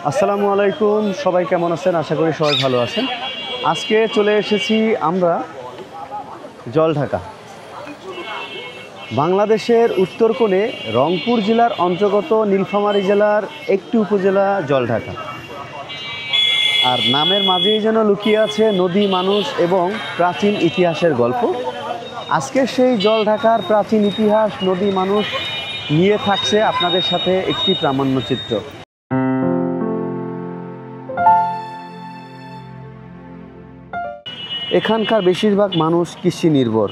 আসসালামু আলাইকুম, সবাই কেমন আছেন? আশা করি সবাই ভালো আছেন। আজকে চলে এসেছি আমরা জলঢাকা। বাংলাদেশের উত্তর কোণে রংপুর জেলার অন্তর্গত নীলফামারী জেলার একটি উপজেলা জলঢাকা। আর নামের মাঝেই যেন লুকিয়ে আছে নদী, মানুষ এবং প্রাচীন ইতিহাসের গল্প। আজকে সেই জলঢাকার প্রাচীন ইতিহাস, নদী, মানুষ নিয়ে থাকছে আপনাদের সাথে একটি প্রামাণ্যচিত্র। এখানকার বেশিরভাগ মানুষ কৃষি নির্ভর।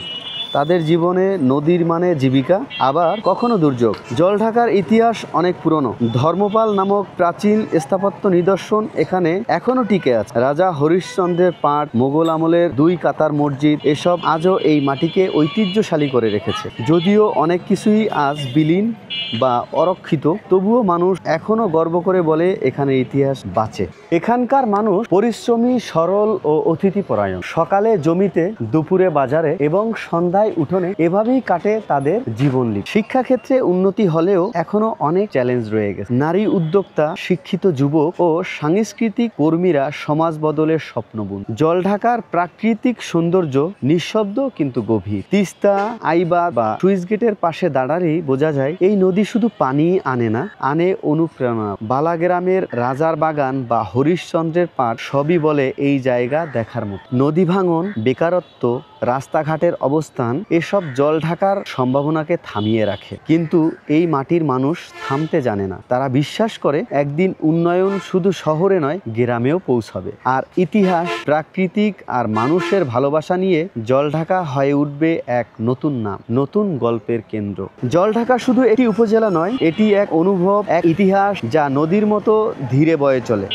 তাদের জীবনে নদীর মানে জীবিকা, আবার কখনো দুর্যোগ। জলঢাকার ইতিহাস অনেক পুরনো। ধর্মপাল নামক প্রাচীন স্থাপত্য নিদর্শন এখানে এখনো টিকে আছে। রাজা হরিশ্চন্দ্রের পাট, মোগল আমলের 2 কাতার মসজিদ, এসব আজও এই মাটিকে ঐতিহ্যশালী করে রেখেছে। যদিও অনেক কিছুই আজ বিলীন বা অরক্ষিত, তবুও মানুষ এখনো গর্ব করে বলে এখানে ইতিহাস বাঁচে। এখানকার মানুষ পরিশ্রমী, সরল ও অতিথিপরায়ণ। সকালে জমিতে, দুপুরে বাজারে এবং সন্ধ্যায় উঠোনে, এভাবেই কাটে তাদের জীবনলীলা। শিক্ষাক্ষেত্রে উন্নতি হলেও এখনো অনেক চ্যালেঞ্জ রয়ে গেছে। নারী উদ্যোক্তা, শিক্ষিত যুবক ও সাংস্কৃতিক কর্মীরা সমাজ বদলের স্বপ্ন বুন। জলঢাকার প্রাকৃতিক সৌন্দর্য নিঃশব্দ কিন্তু গভীর। তিস্তা, আইবা বা সুইচ গেটের পাশে দাঁড়ালেই বোঝা যায় এই নদী শুধু পানি আনে না, আনে অনুপ্রেরণা। বালাগ্রামের রাজার বাগান বা হরিশ্চন্দ্রের পাট সবই বলে এই জায়গা দেখার মতো। নদী ভাঙন, বেকারত্ব, রাস্তাঘাটের অবস্থান, এসব জলঢাকার সম্ভাবনাকে থামিয়ে রাখে। কিন্তু এই মাটির মানুষ থামতে জানে না। তারা বিশ্বাস করে একদিন উন্নয়ন শুধু শহরে নয়, গ্রামেও পৌঁছাবে। আর ইতিহাস, প্রাকৃতিক আর মানুষের ভালোবাসা নিয়ে জলঢাকা হয়ে উঠবে এক নতুন নাম, নতুন গল্পের কেন্দ্র। জলঢাকা শুধু একটি উপজেলা নয়, এটি এক অনুভব, এক ইতিহাস যা নদীর মতো ধীরে বয়ে চলে,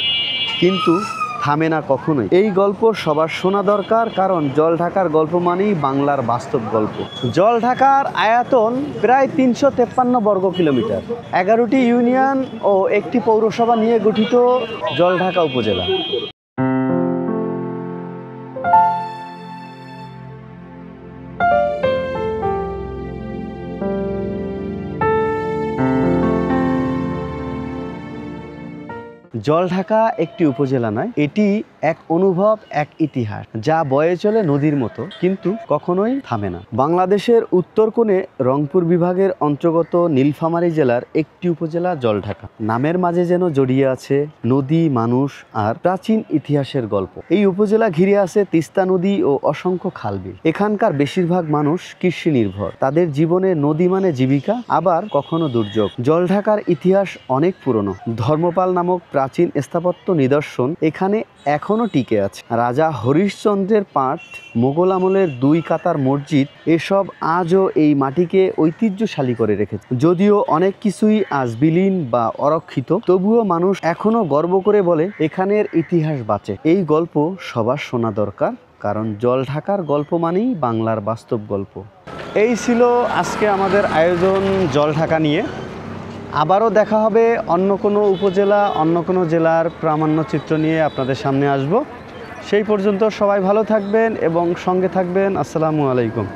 কিন্তু থামে না কখনোই। এই গল্প সবার শোনা দরকার, কারণ জলঢাকার গল্প মানেই বাংলার বাস্তব গল্প। জলঢাকার আয়তন প্রায় 353 বর্গ কিলোমিটার। 11টি ইউনিয়ন ও একটি পৌরসভা নিয়ে গঠিত জলঢাকা উপজেলা। জলঢাকা একটি উপজেলা নয়, এটি এক অনুভব, এক ইতিহাস যা বয়ে চলে নদীর মতো, কিন্তু কখনোই থামে না। বাংলাদেশের উত্তর কোণে রংপুর বিভাগের অন্তর্গত নীলফামারী জেলার একটি উপজেলা জলঢাকা। নামের মাঝে যেন জড়িয়ে আছে নদী, মানুষ আর প্রাচীন ইতিহাসের গল্প। এই উপজেলা ঘিরে আছে তিস্তা নদী ও অসংখ্য খালবিল। এখানকার বেশিরভাগ মানুষ কৃষি নির্ভর। তাদের জীবনে নদী মানে জীবিকা, আবার কখনো দুর্যোগ। জলঢাকার ইতিহাস অনেক পুরনো। ধর্মপাল নামক প্রাচীন স্থাপত্য নিদর্শন এখানে এখনো টিকে আছে। রাজা হরিশ্চন্দ্রের পাট, মোগল আমলের 2 কাতার মসজিদ, এসব আজও এই মাটিকে ঐতিহ্যশালী করে রেখেছে। যদিও অনেক কিছুই আজ বিলীন বা অরক্ষিত, তবুও মানুষ এখনো গর্ব করে বলে এখানের ইতিহাস বাঁচে। এই গল্প সবার শোনা দরকার, কারণ জলঢাকার গল্প মানেই বাংলার বাস্তব গল্প। এই ছিল আজকে আমাদের আয়োজন জলঢাকা নিয়ে। আবারও দেখা হবে অন্য কোনো উপজেলা, অন্য কোনো জেলার প্রামাণ্যচিত্র নিয়ে আপনাদের সামনে আসব। সেই পর্যন্ত সবাই ভালো থাকবেন এবং সঙ্গে থাকবেন। আসসালামু আলাইকুম।